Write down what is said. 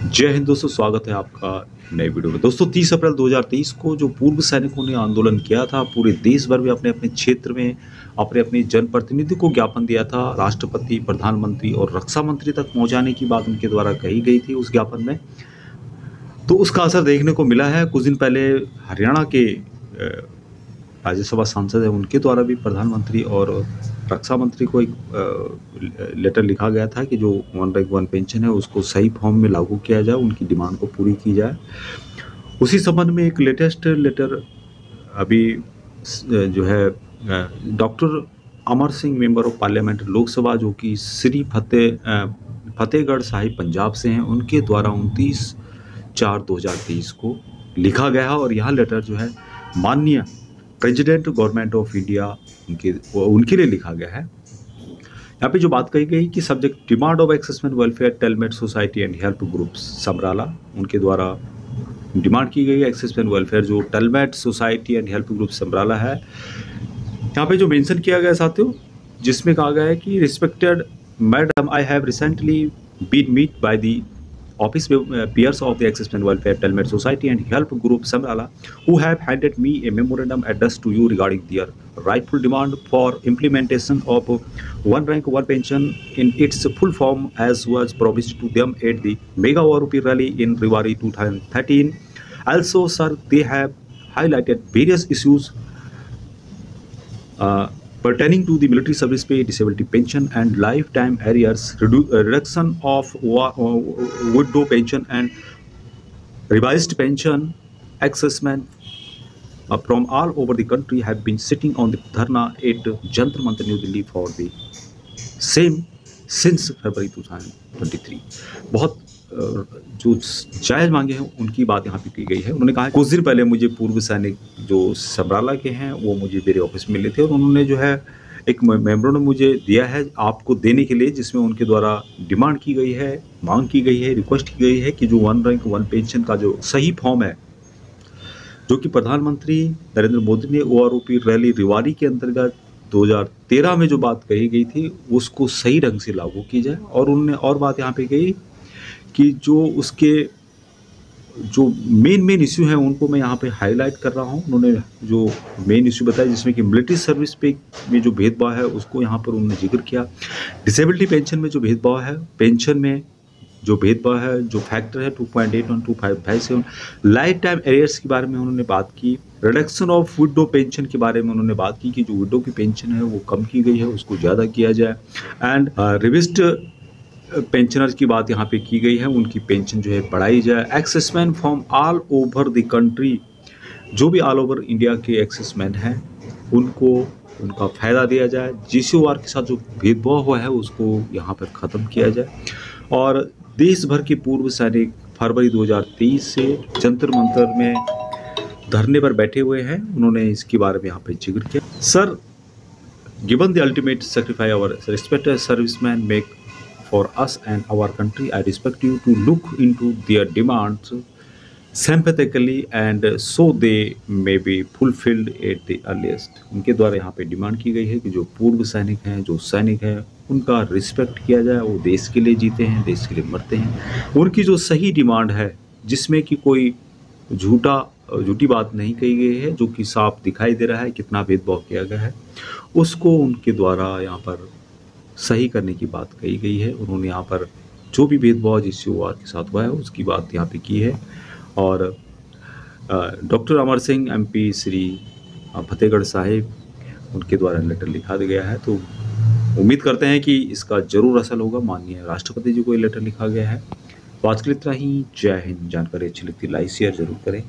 जय हिंद दोस्तों, स्वागत है आपका नए वीडियो में। दोस्तों 30 अप्रैल 2023 को जो पूर्व सैनिकों ने आंदोलन किया था, पूरे देश भर में अपने अपने क्षेत्र में अपने अपने जनप्रतिनिधि को ज्ञापन दिया था, राष्ट्रपति, प्रधानमंत्री और रक्षा मंत्री तक पहुंचाने की बात उनके द्वारा कही गई थी उस ज्ञापन में। तो उसका असर देखने को मिला है। कुछ दिन पहले हरियाणा के राज्यसभा सांसद हैं, उनके द्वारा भी प्रधानमंत्री और रक्षा मंत्री को एक लेटर लिखा गया था कि जो वन रैंक वन पेंशन है उसको सही फॉर्म में लागू किया जाए, उनकी डिमांड को पूरी की जाए। उसी संबंध में एक लेटेस्ट लेटर अभी जो है doctor Amar Singh, member of parliament Lok Sabha, जो कि श्री फतेहगढ़ साहिब पंजाब से हैं, उनके द्वारा 29/4/2023 को लिखा गया है। और यह लेटर जो है माननीय प्रेसिडेंट गवर्नमेंट ऑफ इंडिया उनके लिए लिखा गया है। यहाँ पे जो बात कही गई कि सब्जेक्ट डिमांड ऑफ एक्सेसमेंट वेलफेयर टेलमेट society and help groups Samrala, उनके द्वारा डिमांड की गई है एक्सेसमेंट वेलफेयर जो टेलमेट society and help group Samrala है। यहाँ पे जो मेंशन किया गया साथियों, जिसमें कहा गया है कि respected madam, I have recently been meet by the office peers of the Accessment Welfare Telmet Society and Help Group Samrala, who have handed me a memorandum addressed to you regarding their rightful demand for implementation of one rank one pension in its full form as was promised to them at the Mega Rupee Rally in February 2013. Also, sir, they have highlighted various issues pertaining to the military service pay, disability pension and lifetime arrears, reduction of widow pension and revised pension assessment from all over the country have been sitting on the dharna at Jantar Mantar New Delhi for the same since February 2023. बहुत जो जायज़ मांगे हैं उनकी बात यहाँ पे की गई है। उन्होंने कहा कुछ दिन पहले मुझे पूर्व सैनिक जो समराला के हैं वो मुझे मेरे ऑफिस में मिले थे और उन्होंने जो है एक मेमोरेंडम मुझे दिया है आपको देने के लिए, जिसमें उनके द्वारा डिमांड की गई है, मांग की गई है, रिक्वेस्ट की गई है कि जो वन रैंक वन पेंशन का जो सही फॉर्म है, जो कि प्रधानमंत्री नरेंद्र मोदी ने OROP रैली रिवारी के अंतर्गत 2013 में जो बात कही गई थी उसको सही ढंग से लागू की जाए। और उन्होंने और बात यहाँ पे कही कि जो उसके जो मेन इश्यू हैं उनको मैं यहाँ पे हाईलाइट कर रहा हूँ। उन्होंने जो मेन इश्यू बताया जिसमें कि मिलिट्री सर्विस पे में जो भेदभाव है उसको यहाँ पर उन्होंने जिक्र किया, डिसेबिलिटी पेंशन में जो भेदभाव है, पेंशन में जो भेदभाव है, जो फैक्टर है 2.812557, लाइफ टाइम एरियर्स के बारे में उन्होंने बात की, रिडक्शन ऑफ विडो पेंशन के बारे में उन्होंने बात की कि जो विडो की पेंशन है वो कम की गई है, उसको ज़्यादा किया जाए। एंड रिविस्ड पेंशनर्स की बात यहाँ पे की गई है, उनकी पेंशन जो है बढ़ाई जाए। Exserviceman from all over the country, जो भी ऑल ओवर इंडिया के एक्सेसमैन हैं उनको उनका फ़ायदा दिया जाए। GCOR के साथ जो भेदभाव हुआ है उसको यहाँ पर ख़त्म किया जाए। और देश भर के पूर्व सैनिक फरवरी 2023 से जंतर मंतर में धरने पर बैठे हुए हैं, उन्होंने इसके बारे में यहाँ पे जिक्र किया। Sir, given the ultimate sacrifice our respected serviceman make for us and our country, I expect you to look into their demands sympathetically and so they may be fulfilled at the earliest. उनके द्वारा यहाँ पे demand की गई है कि जो पूर्व सैनिक हैं, जो सैनिक हैं, उनका रिस्पेक्ट किया जाए। वो देश के लिए जीते हैं, देश के लिए मरते हैं। उनकी जो सही डिमांड है जिसमें कि कोई झूठी बात नहीं कही गई है, जो कि साफ दिखाई दे रहा है कितना भेदभाव किया गया है, उसको उनके द्वारा यहाँ पर सही करने की बात कही गई है। उन्होंने यहाँ पर जो भी भेदभाव GCOR के साथ हुआ है उसकी बात यहाँ पे की है। और डॉक्टर अमर सिंह MP श्री फतेहगढ़ साहिब, उनके द्वारा लेटर लिखा गया है। तो उम्मीद करते हैं कि इसका ज़रूर असर होगा। माननीय राष्ट्रपति जी को ये लेटर लिखा गया है। तो आज के लिए इतना ही। जय हिंद। जानकारी अच्छी लगती लाइक शेयर ज़रूर करें।